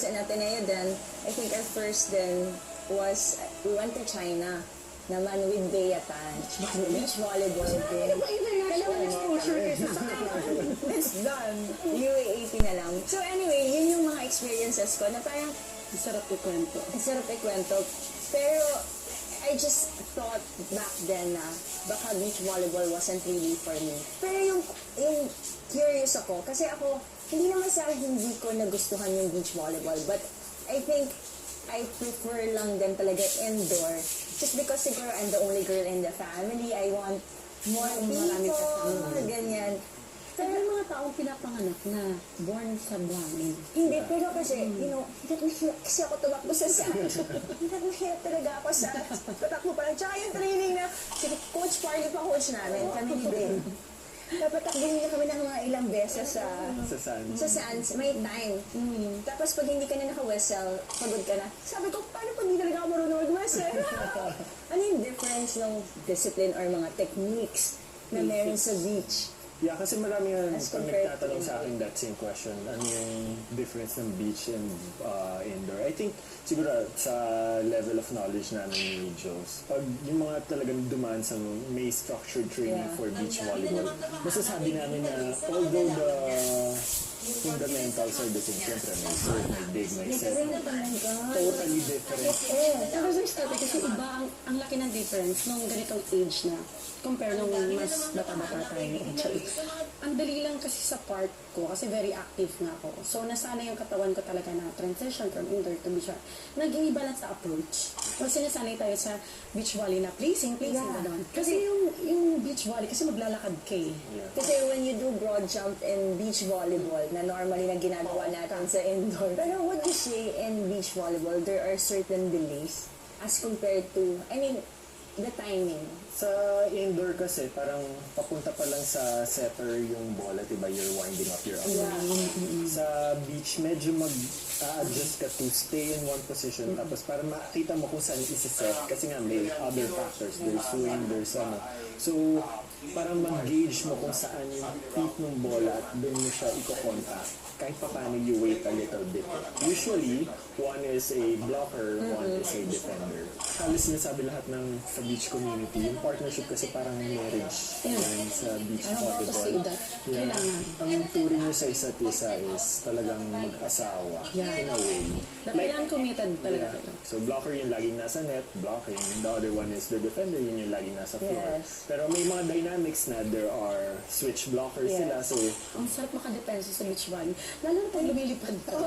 was in Ateneo then. I think our first then was, we went to China naman with Bea Tan. Beach volleyball din. International exposure kasi sa It's done. UAAP na lang. So anyway, yun yung mga experiences ko na parang sarap ikwento. ang sarap ikwento. Pero I just thought back then na baka beach volleyball wasn't really for me. Pero yung curious ako, kasi ako, hindi naman sa hindi ko nagustuhan yung beach volleyball, but I think I prefer lang din talaga indoor. Just because siguro I'm the only girl in the family, I want more people, ganyan. Pero may mga taong pinapanganak na born sa buhangin. Hindi, pero kasi, you know, kasi ako tumakbo sa sand. Nahirap talaga ako sa patakbo pa lang. Tsaka yung training na, si Coach Parley pa coach namin, kami ni Ben. Papatakbuhin niya kami ng mga ilang beses sa sands. May time. Tapos pag hindi ka na naka-whistle, pagod ka na. Sabi ko, paano pag hindi talaga ako marunong mag-whistle? Ano yung difference ng discipline or mga techniques na meron sa beach? Yeah, kasi marami nga As pag compared nagtatanong to- sa akin that same question, ano yung difference ng beach and indoor. I think siguro sa level of knowledge namin ni Joes, pag yung mga talagang dumaan sa may structured training Yeah. for beach volleyball, masasabi namin na although the fundamentals are the same, syempre may serve, may dig, may set, totally different. Pero sa study kasi iba ang laki ng difference nung ganitong age na compare nung mas bata-bata tayo. Actually, ang dali lang kasi sa part ko kasi very active nga ako. So nasanay yung katawan ko talaga na transition from indoor to beach. Nag-iiba lang sa approach. Kasi nasanay tayo sa beach volley na placing gano'n. Kasi yung beach volley kasi maglalakad ka eh. Kasi when you do broad jump in beach volleyball, na normally na ginagawa natin sa indoor, pero would you say in beach volleyball, there are certain delays as compared to, I mean, the timing? Sa indoor kasi, parang papunta pa lang sa setter yung bola, diba? You're winding up your arm. Sa beach, medyo mag-adjust ka to stay in one position, tapos para makita mo kung saan isi-set. Kasi nga, may other factors. There's swing, there's ano. So, parang mag-gauge mo kung saan yung tip ng bola at doon mo siya i-contact. Kahit pa paano you wait a little bit. Usually, one is a blocker, one is a defender. Halos sinasabi lahat ng sa beach community, yung partnership kasi parang marriage yan sa beach volleyball. Yeah. Ang turing nyo sa isa't isa is talagang mag-asawa in a way. Kailangan committed talaga. Yeah. So blocker yung laging nasa net, blocking. The other one is the defender, yun yung laging nasa floor. Yes. Pero may mga dynamics na there are switch blockers sila. So Ang sarap makadepensa sa beach volley. Lalo na pag lumilipad ka.